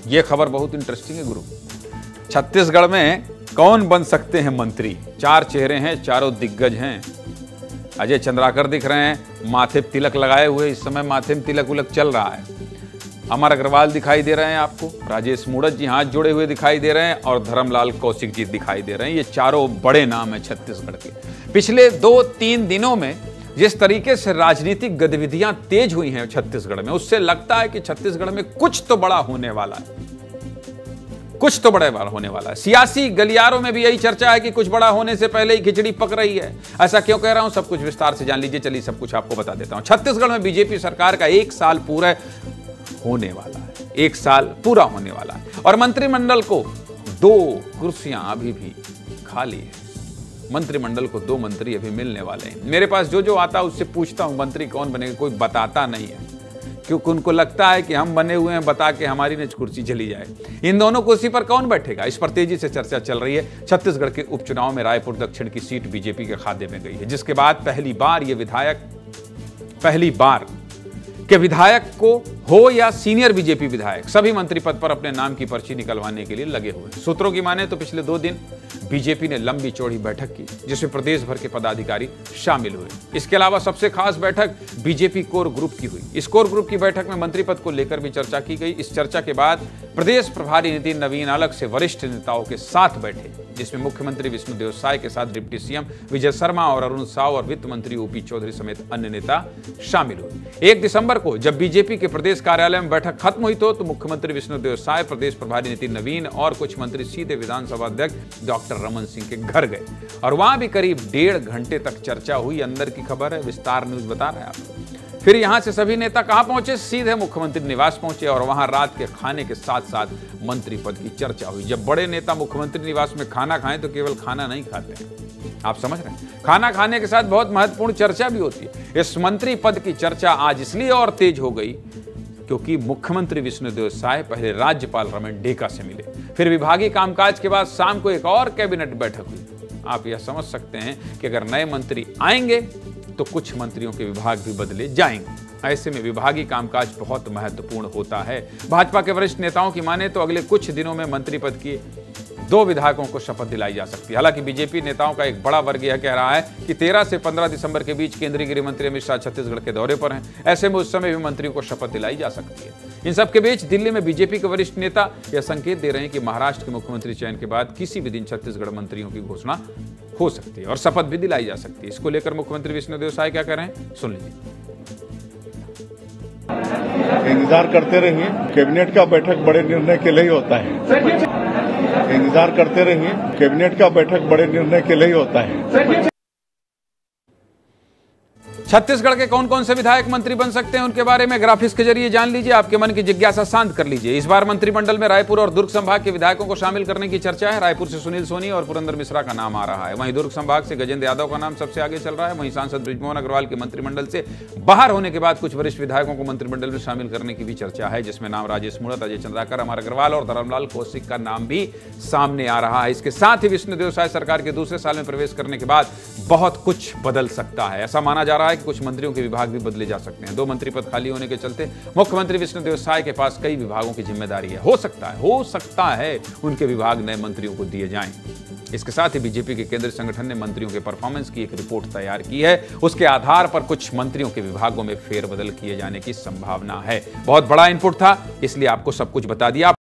ये खबर बहुत इंटरेस्टिंग है गुरु। छत्तीसगढ़ में कौन बन सकते हैं मंत्री? 4 चेहरे हैं, चारों दिग्गज हैं। अजय चंद्राकर दिख रहे हैं, माथे पे तिलक लगाए हुए, इस समय माथे में तिलक उलक चल रहा है। अमर अग्रवाल दिखाई दे रहे हैं आपको, राजेश मूणत जी हाथ जोड़े हुए दिखाई दे रहे हैं, और धर्मलाल कौशिक जी दिखाई दे रहे हैं। ये चारों बड़े नाम हैं छत्तीसगढ़ के। पिछले 2-3 दिनों में जिस तरीके से राजनीतिक गतिविधियां तेज हुई हैं छत्तीसगढ़ में, उससे लगता है कि छत्तीसगढ़ में कुछ तो बड़ा होने वाला है, कुछ तो बड़ा होने वाला है। सियासी गलियारों में भी यही चर्चा है कि कुछ बड़ा होने से पहले ही खिचड़ी पक रही है। ऐसा क्यों कह रहा हूं, सब कुछ विस्तार से जान लीजिए। चलिए सब कुछ आपको बता देता हूं। छत्तीसगढ़ में बीजेपी सरकार का 1 साल पूरा होने वाला है, 1 साल पूरा होने वाला है, और मंत्रिमंडल को 2 कुर्सियां अभी भी खाली है। मंत्रिमंडल को 2 मंत्री अभी मिलने वाले हैं। मेरे पास जो आता है उससे पूछता हूं मंत्री कौन बनेगा, कोई बताता नहीं है, क्योंकि उनको लगता है कि हम बने हुए हैं, बता के हमारी न कुर्सी चली जाए। इन दोनों कुर्सी पर कौन बैठेगा, इस पर तेजी से चर्चा चल रही है। छत्तीसगढ़ के उपचुनाव में रायपुर दक्षिण की सीट बीजेपी के खाते में गई है, जिसके बाद पहली बार के विधायक को हो या सीनियर बीजेपी विधायक, सभी मंत्री पद पर अपने नाम की पर्ची निकलवाने के लिए लगे हुए हैं। सूत्रों की माने तो पिछले 2 दिन बीजेपी ने लंबी चौड़ी बैठक की, जिसमें प्रदेश भर के पदाधिकारी शामिल हुए। इसके अलावा सबसे खास बैठक बीजेपी कोर ग्रुप की हुई। इस कोर ग्रुप की बैठक में मंत्री पद को लेकर भी चर्चा की गई। इस चर्चा के बाद प्रदेश प्रभारी नितिन नवीन अलग से वरिष्ठ नेताओं के साथ बैठे, जिसमें मुख्यमंत्री विष्णुदेव साय के साथ डिप्टी सीएम विजय शर्मा और अरुण साव और वित्त मंत्री ओपी चौधरी समेत अन्य नेता शामिल हुए। 1 दिसंबर को जब बीजेपी के प्रदेश कार्यालय में बैठक खत्म हुई तो मुख्यमंत्री विष्णुदेव साय, प्रदेश प्रभारी नितिन नवीन और कुछ मंत्री सीधे विधानसभा अध्यक्ष डॉक्टर रमन सिंह के घर गए, और वहां भी करीब 1.5 घंटे तक चर्चा हुई। अंदर की खबर है, विस्तार न्यूज बता रहे हैं आपको। फिर यहां से सभी नेता कहां पहुंचे, सीधे मुख्यमंत्री निवास पहुंचे, और वहां रात के खाने के साथ साथ मंत्री पद की चर्चा हुई। जब बड़े नेता मुख्यमंत्री निवास में खाना खाएं तो केवल खाना नहीं खाते हैं, आप समझ रहे हैं, खाना खाने के साथ बहुत महत्वपूर्ण चर्चा भी होती है। इस मंत्री पद की चर्चा आज इसलिए और तेज हो गई क्योंकि मुख्यमंत्री विष्णुदेव साय पहले राज्यपाल रमन डेका से मिले, फिर विभागीय कामकाज के बाद शाम को एक और कैबिनेट बैठक हुई। आप यह समझ सकते हैं कि अगर नए मंत्री आएंगे तो कुछ मंत्रियों के विभाग भी बदले जाएंगे। ऐसे में विभागीय कामकाज बहुत महत्वपूर्ण होता है। भाजपा के वरिष्ठ नेताओं की माने तो अगले कुछ दिनों में मंत्री पद की 2 विधायकों को शपथ दिलाई जा सकती है। हालांकि बीजेपी नेताओं का एक बड़ा वर्ग यह कह रहा है कि 13 से 15 दिसंबर के बीच केंद्रीय गृह मंत्री अमित शाह छत्तीसगढ़ के दौरे पर हैं। ऐसे में उस समय भी मंत्रियों को शपथ दिलाई जा सकती है। इन सबके बीच दिल्ली में बीजेपी के वरिष्ठ नेता यह संकेत दे रहे हैं कि महाराष्ट्र के मुख्यमंत्री चयन के बाद किसी भी दिन छत्तीसगढ़ मंत्रियों की घोषणा हो सकती है और शपथ भी दिलाई जा सकती है। इसको लेकर मुख्यमंत्री विष्णुदेव साय क्या कह रहे हैं, सुन लीजिए। इंतजार करते रहिए, कैबिनेट का बैठक बड़े निर्णय के लिए ही होता है। इंतजार करते रहिए, कैबिनेट का बैठक बड़े निर्णय के लिए ही होता है। छत्तीसगढ़ के कौन कौन से विधायक मंत्री बन सकते हैं उनके बारे में ग्राफिक्स के जरिए जान लीजिए, आपके मन की जिज्ञासा शांत कर लीजिए। इस बार मंत्रिमंडल में रायपुर और दुर्ग संभाग के विधायकों को शामिल करने की चर्चा है। रायपुर से सुनील सोनी और पुरंदर मिश्रा का नाम आ रहा है। वहीं दुर्ग संभाग से गजेंद्र यादव का नाम सबसे आगे चल रहा है। वहीं सांसद बृजमोहन अग्रवाल के मंत्रिमंडल से बाहर होने के बाद कुछ वरिष्ठ विधायकों को मंत्रिमंडल में शामिल करने की भी चर्चा है, जिसमें नाम राजेश मूणत, अजय चंद्राकर, अमर अग्रवाल और धर्मलाल कौशिक का नाम भी सामने आ रहा है। इसके साथ ही विष्णुदेव साय सरकार के दूसरे साल में प्रवेश करने के बाद बहुत कुछ बदल सकता है। ऐसा माना जा रहा है कि कुछ मंत्रियों के विभाग भी बदले जा सकते हैं। 2 मंत्री पद खाली होने के चलते मुख्यमंत्री विष्णुदेव साय के पास कई विभागों की जिम्मेदारी है। हो सकता है उनके विभाग नए मंत्रियों को दिए जाएं। इसके साथ ही बीजेपी के केंद्रीय संगठन ने मंत्रियों के परफॉर्मेंस की एक रिपोर्ट तैयार की है। उसके आधार पर कुछ मंत्रियों के विभागों में फेरबदल किए जाने की संभावना है। बहुत बड़ा इनपुट था, इसलिए आपको सब कुछ बता दिया।